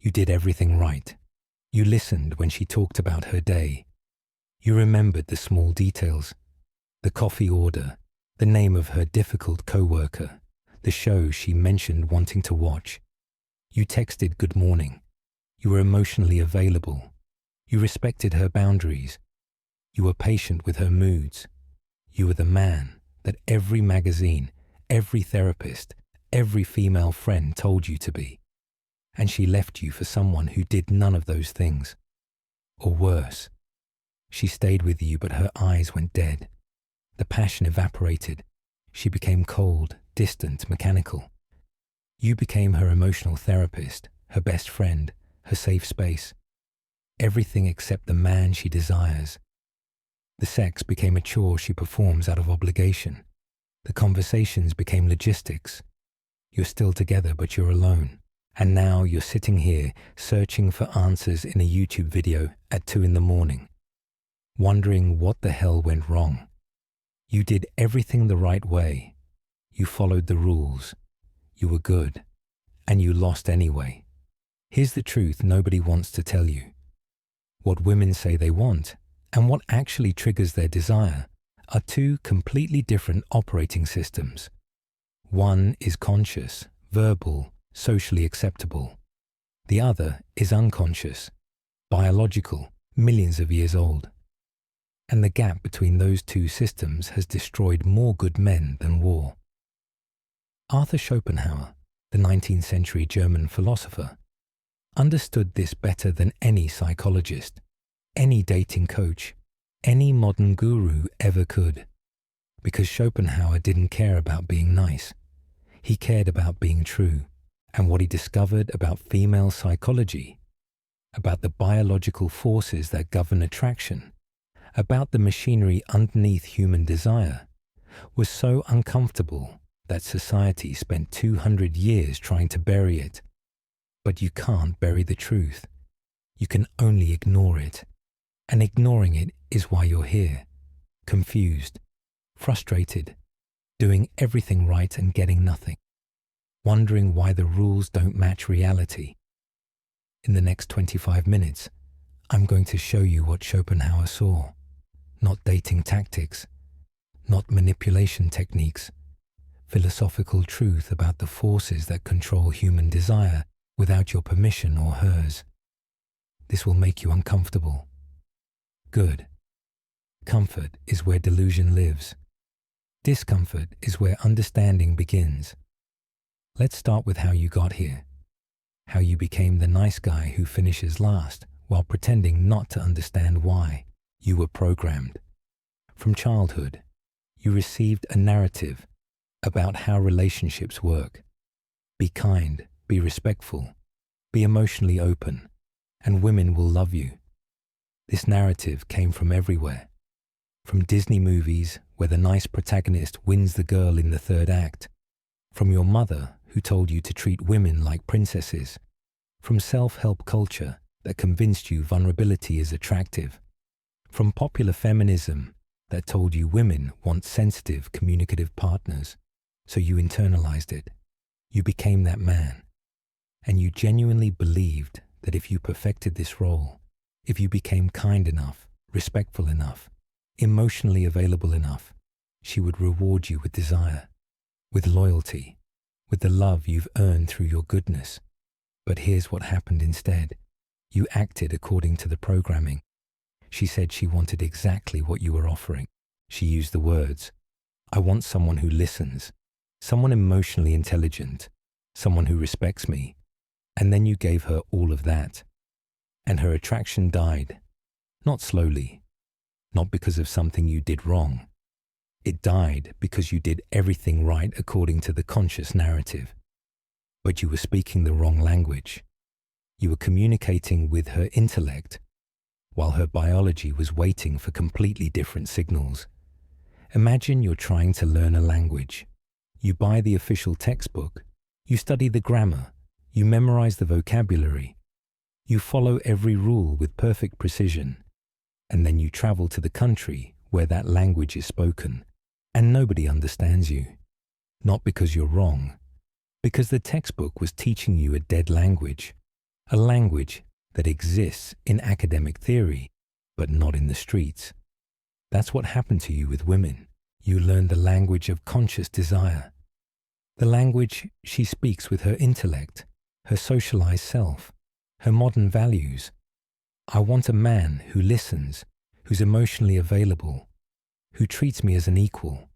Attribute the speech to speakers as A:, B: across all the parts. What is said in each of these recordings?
A: You did everything right. You listened when she talked about her day. You remembered the small details, the coffee order, the name of her difficult co-worker, the show she mentioned wanting to watch. You texted good morning. You were emotionally available. You respected her boundaries. You were patient with her moods. You were the man that every magazine, every therapist, every female friend told you to be. And she left you for someone who did none of those things. Or worse, she stayed with you but her eyes went dead. The passion evaporated. She became cold, distant, mechanical. You became her emotional therapist, her best friend, her safe space. Everything except the man she desires. The sex became a chore she performs out of obligation. The conversations became logistics. You're still together but you're alone. And now you're sitting here searching for answers in a YouTube video at 2 a.m, wondering what the hell went wrong. You did everything the right way. You followed the rules. You were good. And you lost anyway. Here's the truth nobody wants to tell you. What women say they want and what actually triggers their desire are two completely different operating systems. One is conscious, verbal, socially acceptable. The other is unconscious, biological, millions of years old. And the gap between those two systems has destroyed more good men than war. Arthur Schopenhauer, the 19th century German philosopher, understood this better than any psychologist, any dating coach, any modern guru ever could. Because Schopenhauer didn't care about being nice. He cared about being true. And what he discovered about female psychology, about the biological forces that govern attraction, about the machinery underneath human desire, was so uncomfortable that society spent 200 years trying to bury it. But you can't bury the truth. You can only ignore it. And ignoring it is why you're here, confused, frustrated, doing everything right and getting nothing. Wondering why the rules don't match reality. In the next 25 minutes, I'm going to show you what Schopenhauer saw. Not dating tactics, not manipulation techniques, philosophical truth about the forces that control human desire without your permission or hers. This will make you uncomfortable. Good. Comfort is where delusion lives. Discomfort is where understanding begins. Let's start with how you got here. How you became the nice guy who finishes last while pretending not to understand why. You were programmed. From childhood, you received a narrative about how relationships work. Be kind, be respectful, be emotionally open, and women will love you. This narrative came from everywhere. From Disney movies, where the nice protagonist wins the girl in the third act. From your mother, who told you to treat women like princesses. From self-help culture that convinced you vulnerability is attractive. From popular feminism that told you women want sensitive, communicative partners. So you internalized it. You became that man. And you genuinely believed that if you perfected this role, if you became kind enough, respectful enough, emotionally available enough, she would reward you with desire, with loyalty, with the love you've earned through your goodness. But here's what happened instead. You acted according to the programming. She said she wanted exactly what you were offering. She used the words, I want someone who listens, someone emotionally intelligent, someone who respects me. And then you gave her all of that. And her attraction died. Not slowly. Not because of something you did wrong. It died because you did everything right according to the conscious narrative. But you were speaking the wrong language. You were communicating with her intellect, while her biology was waiting for completely different signals. Imagine you're trying to learn a language. You buy the official textbook. You study the grammar. You memorize the vocabulary. You follow every rule with perfect precision. And then you travel to the country where that language is spoken. And nobody understands you. Not because you're wrong, because the textbook was teaching you a dead language. a language that exists in academic theory, but not in the streets. That's what happened to you with women. You learned the language of conscious desire, the language she speaks with her intellect, her socialized self, her modern values. I want a man who listens, who's emotionally available, who treats me as an equal.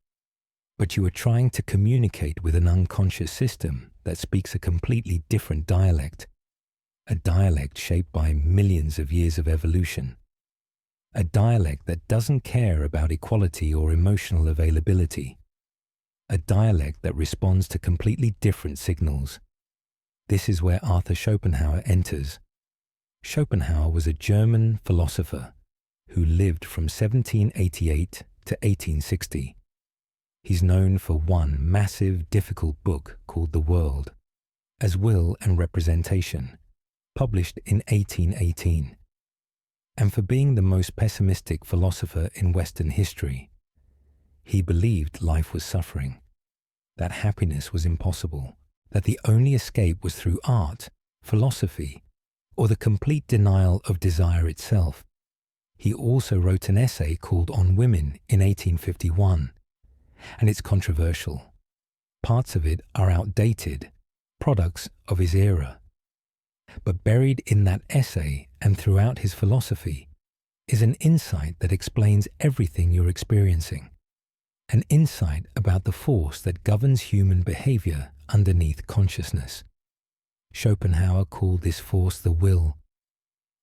A: But you are trying to communicate with an unconscious system that speaks a completely different dialect, a dialect shaped by millions of years of evolution, a dialect that doesn't care about equality or emotional availability, a dialect that responds to completely different signals. This is where Arthur Schopenhauer enters. Schopenhauer was a German philosopher who lived from 1788 to 1860. He's known for one massive, difficult book called The World, as Will and Representation, published in 1818, and for being the most pessimistic philosopher in Western history. He believed life was suffering, that happiness was impossible, that the only escape was through art, philosophy, or the complete denial of desire itself. He also wrote an essay called On Women in 1851, and it's controversial. Parts of it are outdated, products of his era. But buried in that essay and throughout his philosophy is an insight that explains everything you're experiencing, an insight about the force that governs human behavior underneath consciousness. Schopenhauer called this force the will,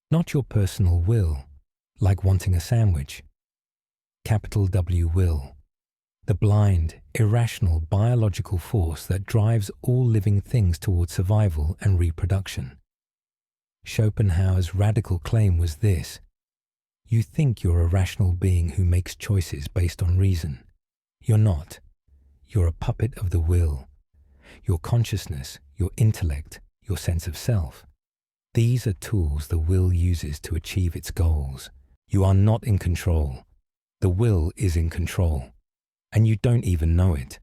A: not your personal will, like wanting a sandwich. Capital W will, the blind, irrational biological force that drives all living things towards survival and reproduction. Schopenhauer's radical claim was this: you think you're a rational being who makes choices based on reason. You're not. You're a puppet of the will. Your consciousness, your intellect, your sense of self. These are tools the will uses to achieve its goals. You are not in control. The will is in control, and you don't even know it.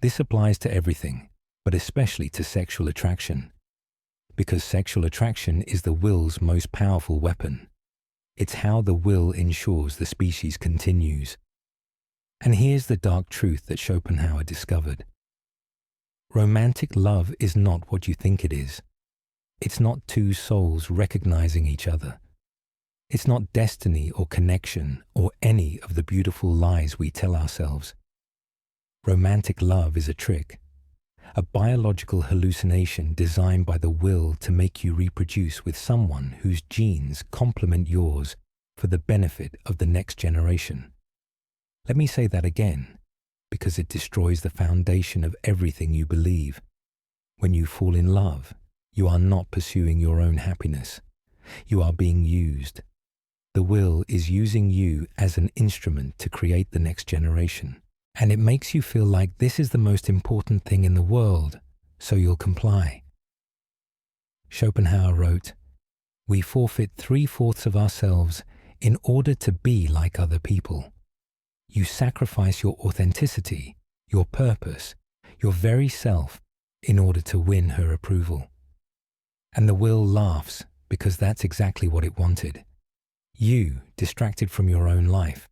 A: This applies to everything, but especially to sexual attraction, because sexual attraction is the will's most powerful weapon. It's how the will ensures the species continues. And here's the dark truth that Schopenhauer discovered. Romantic love is not what you think it is. It's not two souls recognizing each other. It's not destiny or connection or any of the beautiful lies we tell ourselves. Romantic love is a trick, a biological hallucination designed by the will to make you reproduce with someone whose genes complement yours for the benefit of the next generation. Let me say that again, because it destroys the foundation of everything you believe. When you fall in love, you are not pursuing your own happiness. You are being used. The will is using you as an instrument to create the next generation. And it makes you feel like this is the most important thing in the world, so you'll comply. Schopenhauer wrote, "We forfeit 3/4 of ourselves in order to be like other people. You sacrifice your authenticity, your purpose, your very self in order to win her approval." And the will laughs because that's exactly what it wanted. You, distracted from your own life,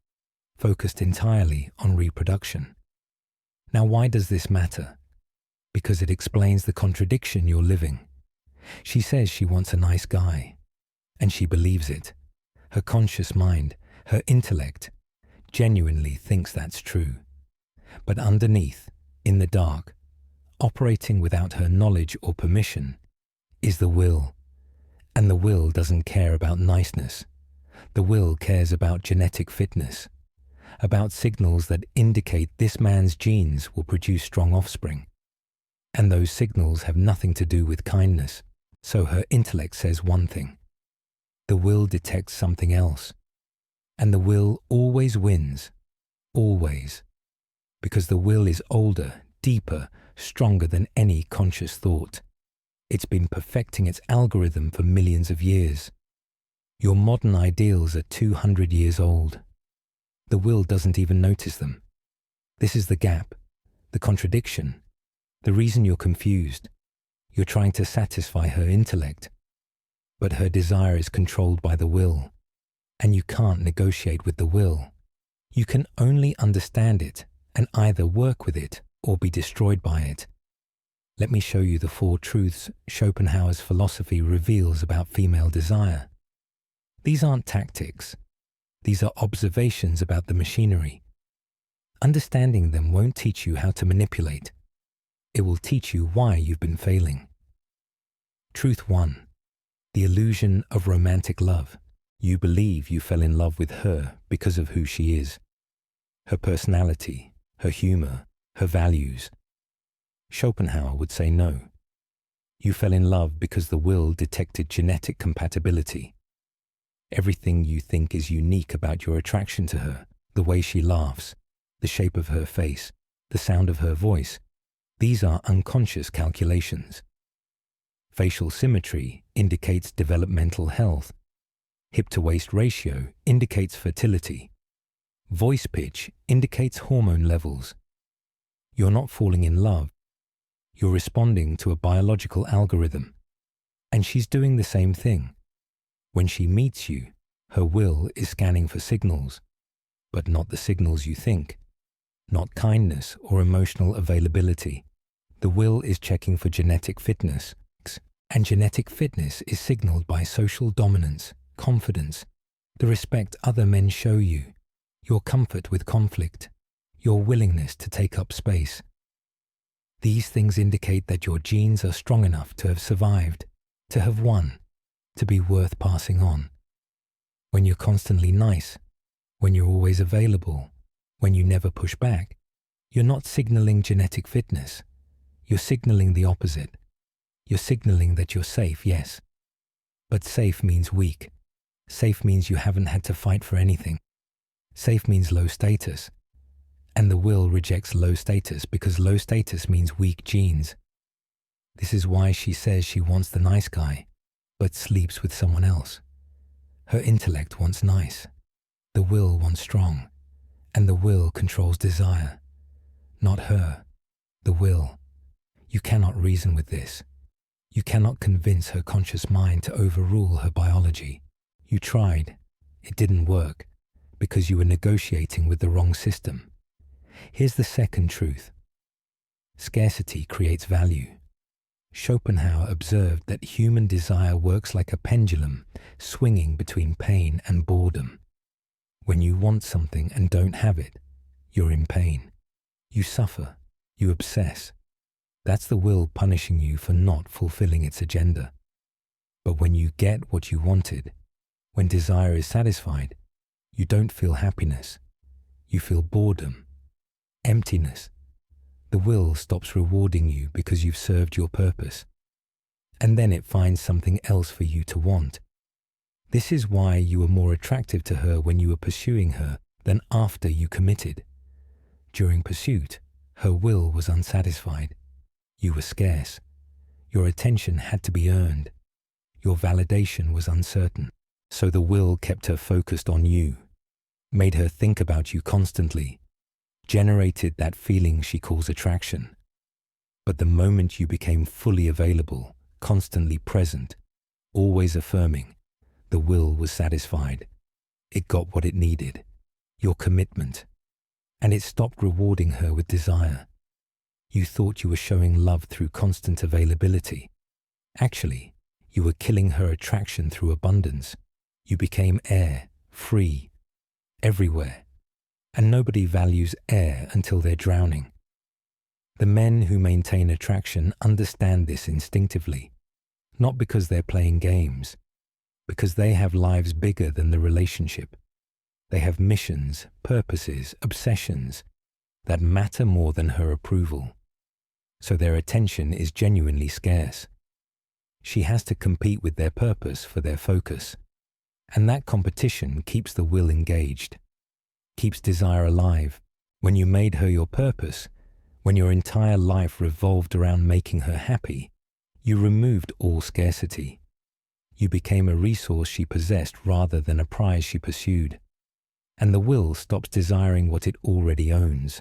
A: focused entirely on reproduction. Now, why does this matter? Because it explains the contradiction you're living. She says she wants a nice guy, and she believes it. Her conscious mind, her intellect, genuinely thinks that's true. But underneath, in the dark, operating without her knowledge or permission, is the will. And the will doesn't care about niceness. The will cares about genetic fitness, about signals that indicate this man's genes will produce strong offspring. And those signals have nothing to do with kindness, so her intellect says one thing. The will detects something else. And the will always wins, always, because the will is older, deeper, stronger than any conscious thought. It's been perfecting its algorithm for millions of years. Your modern ideals are 200 years old. The will doesn't even notice them. This is the gap, the contradiction, the reason you're confused. You're trying to satisfy her intellect, but her desire is controlled by the will, and you can't negotiate with the will. You can only understand it and either work with it or be destroyed by it. Let me show you the 4 truths Schopenhauer's philosophy reveals about female desire. These aren't tactics. These are observations about the machinery. Understanding them won't teach you how to manipulate. It will teach you why you've been failing. Truth 1. The illusion of romantic love. You believe you fell in love with her because of who she is. Her personality, her humor, her values. Schopenhauer would say no. You fell in love because the will detected genetic compatibility. Everything you think is unique about your attraction to her, the way she laughs, the shape of her face, the sound of her voice, these are unconscious calculations. Facial symmetry indicates developmental health. Hip-to-waist ratio indicates fertility. Voice pitch indicates hormone levels. You're not falling in love. You're responding to a biological algorithm. And she's doing the same thing. When she meets you, her will is scanning for signals, but not the signals you think. Not kindness or emotional availability. The will is checking for genetic fitness, and genetic fitness is signaled by social dominance, confidence, the respect other men show you, your comfort with conflict, your willingness to take up space. These things indicate that your genes are strong enough to have survived, to have won, to be worth passing on. When you're constantly nice, when you're always available, when you never push back, you're not signaling genetic fitness. You're signaling the opposite. You're signaling that you're safe, yes. But safe means weak. Safe means you haven't had to fight for anything. Safe means low status. And the will rejects low status because low status means weak genes. This is why she says she wants the nice guy, but sleeps with someone else. Her intellect wants nice. The will wants strong. And the will controls desire. Not her, the will. You cannot reason with this. You cannot convince her conscious mind to overrule her biology. You tried. It didn't work because you were negotiating with the wrong system. Here's the second truth. Scarcity creates value. Schopenhauer observed that human desire works like a pendulum, swinging between pain and boredom. When you want something and don't have it, you're in pain. You suffer. You obsess. That's the will punishing you for not fulfilling its agenda. But when you get what you wanted, when desire is satisfied, you don't feel happiness. You feel boredom, emptiness. The will stops rewarding you because you've served your purpose. And then it finds something else for you to want. This is why you were more attractive to her when you were pursuing her than after you committed. During pursuit, her will was unsatisfied. You were scarce. Your attention had to be earned. Your validation was uncertain. So the will kept her focused on you, made her think about you constantly, generated that feeling she calls attraction. But the moment you became fully available, constantly present, always affirming, the will was satisfied. It got what it needed, your commitment, and it stopped rewarding her with desire. You thought you were showing love through constant availability. Actually, you were killing her attraction through abundance. You became air, free, everywhere. And nobody values air until they're drowning. The men who maintain attraction understand this instinctively, not because they're playing games, because they have lives bigger than the relationship. They have missions, purposes, obsessions that matter more than her approval. So their attention is genuinely scarce. She has to compete with their purpose for their focus. And that competition keeps the will engaged, keeps desire alive. When you made her your purpose, when your entire life revolved around making her happy, you removed all scarcity. You became a resource she possessed rather than a prize she pursued. And the will stops desiring what it already owns.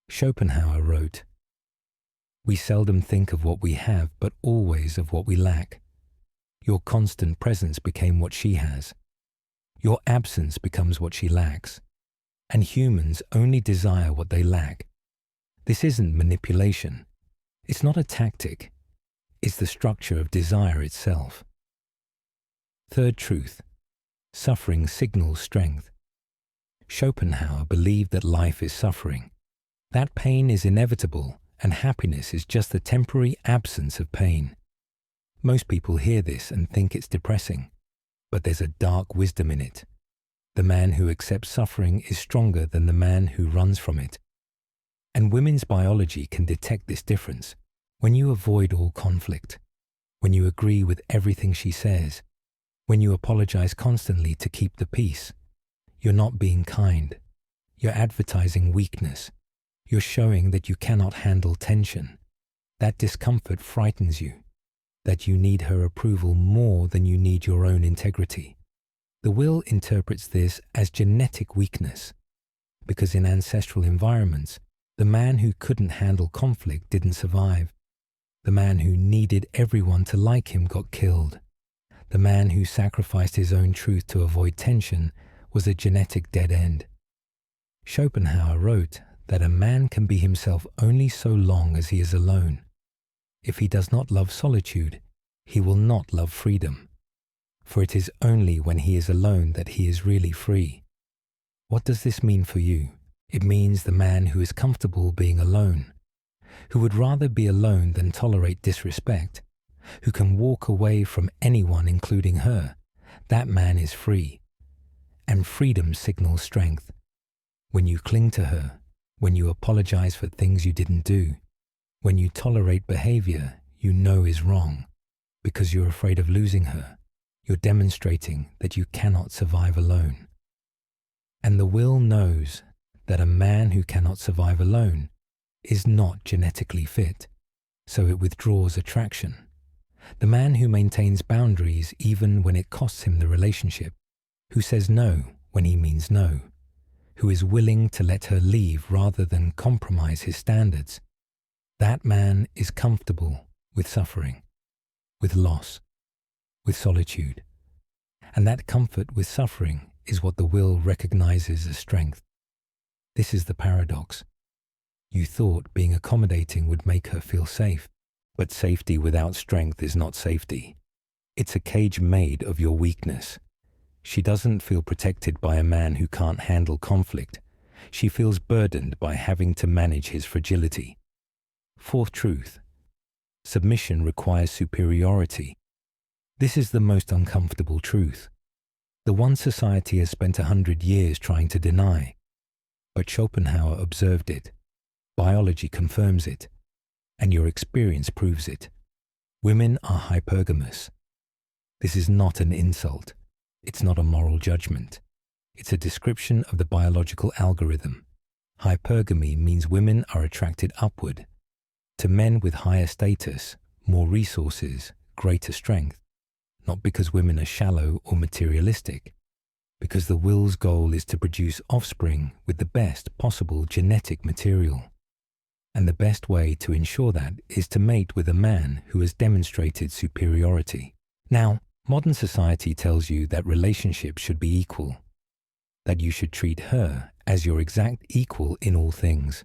A: Schopenhauer wrote, "We seldom think of what we have, but always of what we lack." Your constant presence became what she has. Your absence becomes what she lacks. And humans only desire what they lack. This isn't manipulation. It's not a tactic. It's the structure of desire itself. Third truth. Suffering signals strength. Schopenhauer believed that life is suffering. That pain is inevitable, and happiness is just the temporary absence of pain. Most people hear this and think it's depressing, but there's a dark wisdom in it. The man who accepts suffering is stronger than the man who runs from it. And women's biology can detect this difference. When you avoid all conflict, when you agree with everything she says, when you apologize constantly to keep the peace, you're not being kind. You're advertising weakness. You're showing that you cannot handle tension. That discomfort frightens you. That you need her approval more than you need your own integrity. The will interprets this as genetic weakness, because in ancestral environments, the man who couldn't handle conflict didn't survive. The man who needed everyone to like him got killed. The man who sacrificed his own truth to avoid tension was a genetic dead end. Schopenhauer wrote that a man can be himself only so long as he is alone. If he does not love solitude, he will not love freedom. For it is only when he is alone that he is really free. What does this mean for you? It means the man who is comfortable being alone, who would rather be alone than tolerate disrespect, who can walk away from anyone including her. That man is free. And freedom signals strength. When you cling to her, when you apologize for things you didn't do, when you tolerate behavior you know is wrong because you're afraid of losing her, you're demonstrating that you cannot survive alone. And the will knows that a man who cannot survive alone is not genetically fit, so it withdraws attraction. The man who maintains boundaries even when it costs him the relationship, who says no when he means no, who is willing to let her leave rather than compromise his standards, that man is comfortable with suffering, with loss, with solitude. And that comfort with suffering is what the will recognizes as strength. This is the paradox. You thought being accommodating would make her feel safe, but safety without strength is not safety. It's a cage made of your weakness. She doesn't feel protected by a man who can't handle conflict. She feels burdened by having to manage his fragility. Fourth truth. Submission requires superiority. This is the most uncomfortable truth. The one society has spent 100 years trying to deny. But Schopenhauer observed it. Biology confirms it. And your experience proves it. Women are hypergamous. This is not an insult. It's not a moral judgment. It's a description of the biological algorithm. Hypergamy means women are attracted upward, to men with higher status, more resources, greater strength, not because women are shallow or materialistic, because the will's goal is to produce offspring with the best possible genetic material. And the best way to ensure that is to mate with a man who has demonstrated superiority. Now, modern society tells you that relationships should be equal, that you should treat her as your exact equal in all things.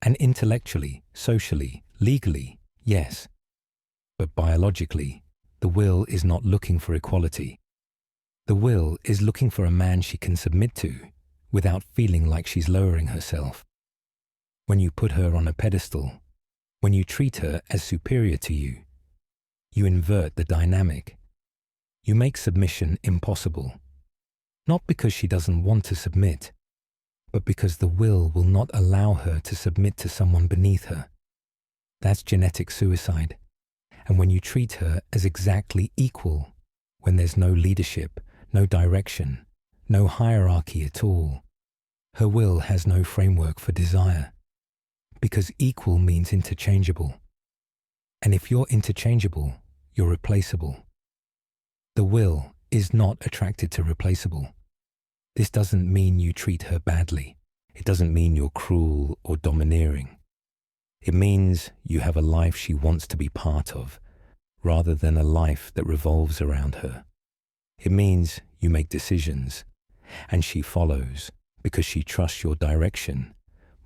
A: And intellectually, socially, legally, yes. But biologically, the will is not looking for equality. The will is looking for a man she can submit to without feeling like she's lowering herself. When you put her on a pedestal, when you treat her as superior to you, you invert the dynamic. You make submission impossible, not because she doesn't want to submit, but because the will not allow her to submit to someone beneath her. That's genetic suicide. And when you treat her as exactly equal, when there's no leadership, no direction, no hierarchy at all, her will has no framework for desire. Because equal means interchangeable. And if you're interchangeable, you're replaceable. The will is not attracted to replaceable. This doesn't mean you treat her badly. It doesn't mean you're cruel or domineering. It means you have a life she wants to be part of, rather than a life that revolves around her. It means you make decisions, and she follows because she trusts your direction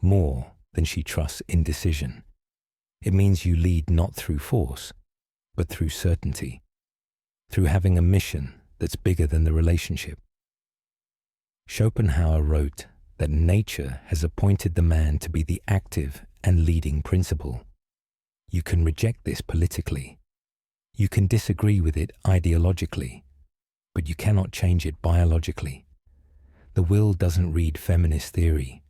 A: more than she trusts indecision. It means you lead not through force, but through certainty, through having a mission that's bigger than the relationship. Schopenhauer wrote that nature has appointed the man to be the active and leading principle. You can reject this politically. You can disagree with it ideologically, but you cannot change it biologically. The will doesn't read feminist theory.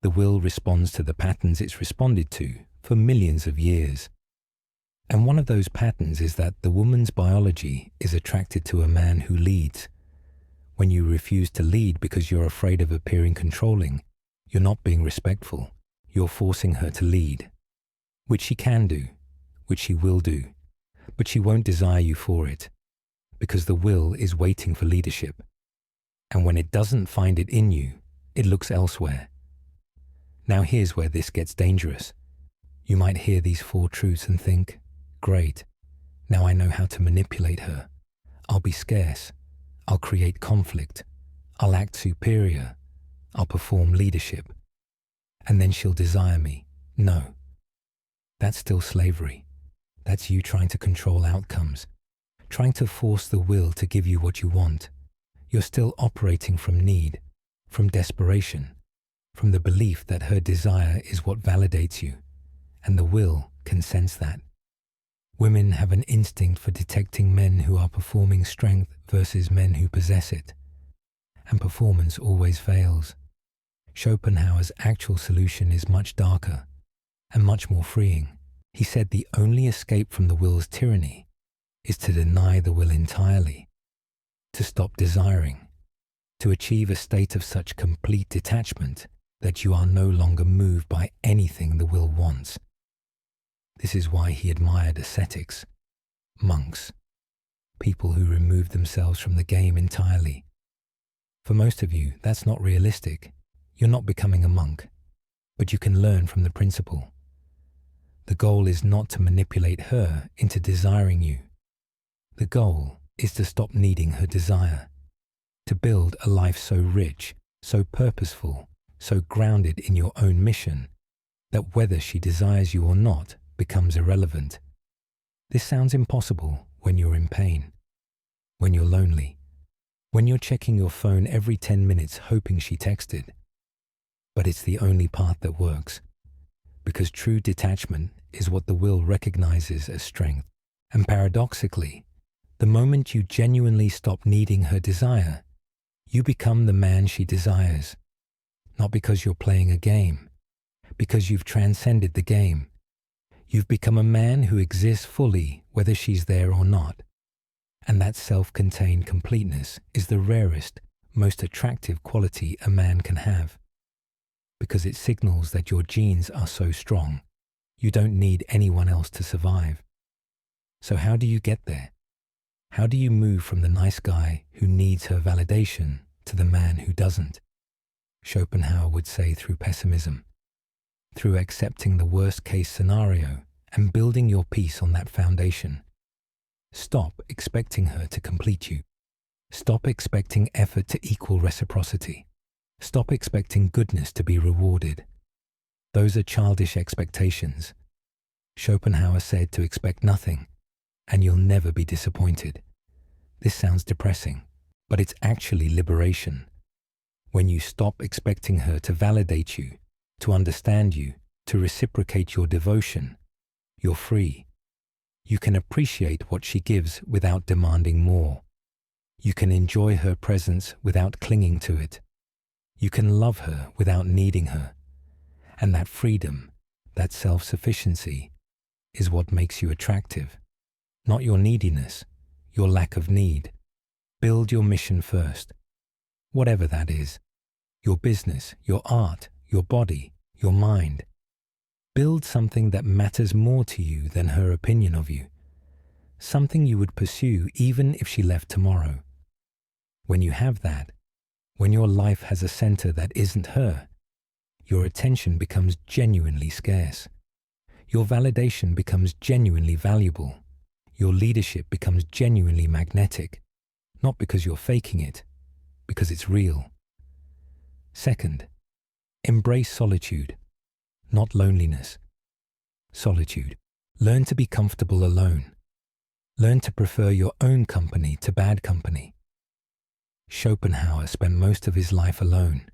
A: The will responds to the patterns it's responded to for millions of years. And one of those patterns is that the woman's biology is attracted to a man who leads. When you refuse to lead because you're afraid of appearing controlling, you're not being respectful. You're forcing her to lead, which she can do, which she will do, but she won't desire you for it, because the will is waiting for leadership. And when it doesn't find it in you, it looks elsewhere. Now here's where this gets dangerous. You might hear these 4 truths and think, great, now I know how to manipulate her. I'll be scarce. I'll create conflict. I'll act superior. I'll perform leadership. And then she'll desire me. No. That's still slavery. That's you trying to control outcomes, trying to force the will to give you what you want. You're still operating from need, from desperation, from the belief that her desire is what validates you, and the will can sense that. Women have an instinct for detecting men who are performing strength versus men who possess it, and performance always fails. Schopenhauer's actual solution is much darker and much more freeing. He said the only escape from the will's tyranny is to deny the will entirely, to stop desiring, to achieve a state of such complete detachment that you are no longer moved by anything the will wants. This is why he admired ascetics, monks, people who removed themselves from the game entirely. For most of you, that's not realistic. You're not becoming a monk, but you can learn from the principle. The goal is not to manipulate her into desiring you. The goal is to stop needing her desire, to build a life so rich, so purposeful, so grounded in your own mission, that whether she desires you or not becomes irrelevant. This sounds impossible when you're in pain, when you're lonely, when you're checking your phone every 10 minutes hoping she texted. But it's the only path that works, because true detachment is what the will recognizes as strength. And paradoxically, the moment you genuinely stop needing her desire, you become the man she desires, not because you're playing a game, because you've transcended the game. You've become a man who exists fully whether she's there or not. And that self-contained completeness is the rarest, most attractive quality a man can have, because it signals that your genes are so strong, you don't need anyone else to survive. So how do you get there? How do you move from the nice guy who needs her validation to the man who doesn't? Schopenhauer would say through pessimism, through accepting the worst-case scenario and building your peace on that foundation. Stop expecting her to complete you. Stop expecting effort to equal reciprocity. Stop expecting goodness to be rewarded. Those are childish expectations. Schopenhauer said to expect nothing, and you'll never be disappointed. This sounds depressing, but it's actually liberation. When you stop expecting her to validate you, to understand you, to reciprocate your devotion, you're free. You can appreciate what she gives without demanding more. You can enjoy her presence without clinging to it. You can love her without needing her. And that freedom, that self-sufficiency, is what makes you attractive. Not your neediness, your lack of need. Build your mission first, whatever that is. Your business, your art, your body, your mind. Build something that matters more to you than her opinion of you. Something you would pursue even if she left tomorrow. When you have that, when your life has a center that isn't her, your attention becomes genuinely scarce. Your validation becomes genuinely valuable. your leadership becomes genuinely magnetic, not because you're faking it, because it's real. Second, embrace solitude, not loneliness. Solitude. Learn to be comfortable alone. Learn to prefer your own company to bad company. Schopenhauer spent most of his life alone.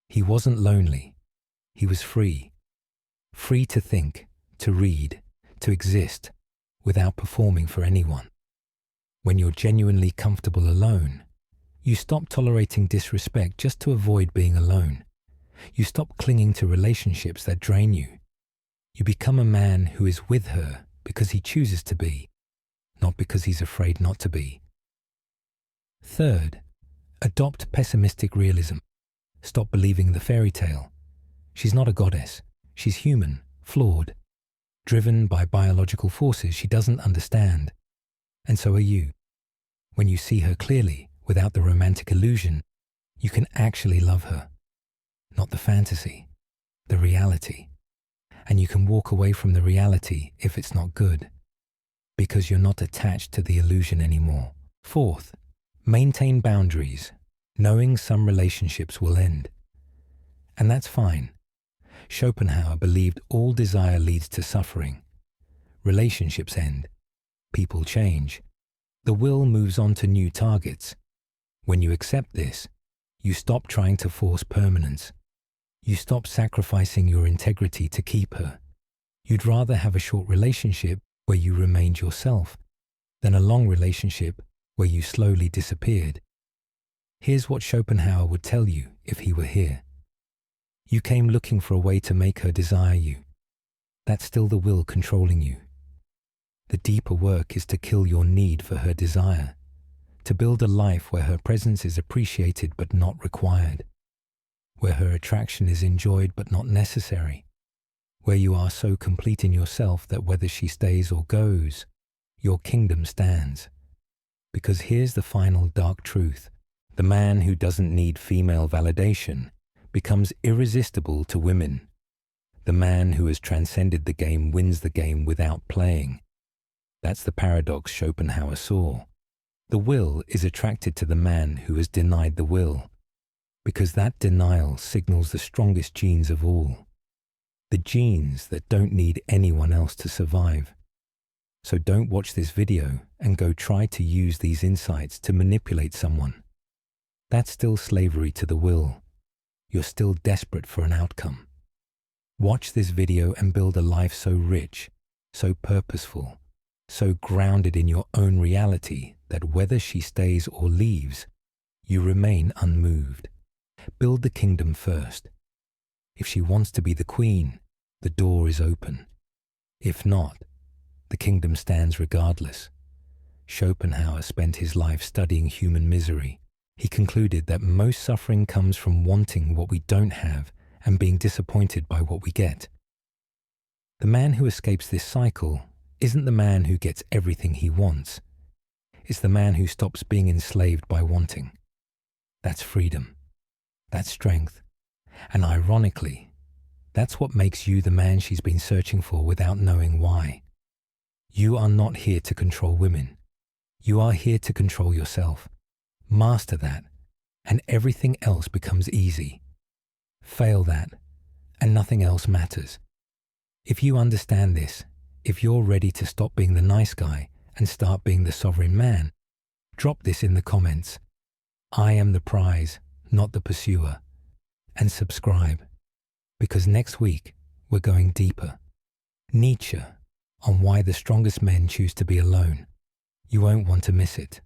A: He wasn't lonely. He was free. Free to think, to read, to exist, without performing for anyone. When you're genuinely comfortable alone, you stop tolerating disrespect just to avoid being alone. You stop clinging to relationships that drain you. You become a man who is with her because he chooses to be, not because he's afraid not to be. Third, adopt pessimistic realism. Stop believing the fairy tale. She's not a goddess. She's human, flawed, driven by biological forces she doesn't understand. And so are you. When you see her clearly, without the romantic illusion, you can actually love her. Not the fantasy, the reality. And you can walk away from the reality if it's not good, because you're not attached to the illusion anymore. Fourth, maintain boundaries, knowing some relationships will end. And that's fine. Schopenhauer believed all desire leads to suffering. Relationships end. People change. The will moves on to new targets. When you accept this, you stop trying to force permanence. You stop sacrificing your integrity to keep her. You'd rather have a short relationship where you remained yourself than a long relationship where you slowly disappeared. Here's what Schopenhauer would tell you if he were here. You came looking for a way to make her desire you. That's still the will controlling you. The deeper work is to kill your need for her desire, to build a life where her presence is appreciated but not required, where her attraction is enjoyed but not necessary, where you are so complete in yourself that whether she stays or goes, your kingdom stands. Because here's the final dark truth. The man who doesn't need female validation becomes irresistible to women. The man who has transcended the game wins the game without playing. That's the paradox Schopenhauer saw. The will is attracted to the man who has denied the will, because that denial signals the strongest genes of all, the genes that don't need anyone else to survive. So don't watch this video and go try to use these insights to manipulate someone. That's still slavery to the will. You're still desperate for an outcome. Watch this video and build a life so rich, so purposeful, so grounded in your own reality that whether she stays or leaves, you remain unmoved. Build the kingdom first. If she wants to be the queen, the door is open. If not, the kingdom stands regardless. Schopenhauer spent his life studying human misery. He concluded that most suffering comes from wanting what we don't have and being disappointed by what we get. The man who escapes this cycle isn't the man who gets everything he wants. It's the man who stops being enslaved by wanting. That's freedom. That's strength. And ironically, that's what makes you the man she's been searching for without knowing why. You are not here to control women. You are here to control yourself. Master that, and everything else becomes easy. Fail that, and nothing else matters. If you understand this, if you're ready to stop being the nice guy and start being the sovereign man, drop this in the comments. I am the prize, not the pursuer. And subscribe, because next week we're going deeper. Nietzsche, on why the strongest men choose to be alone. You won't want to miss it.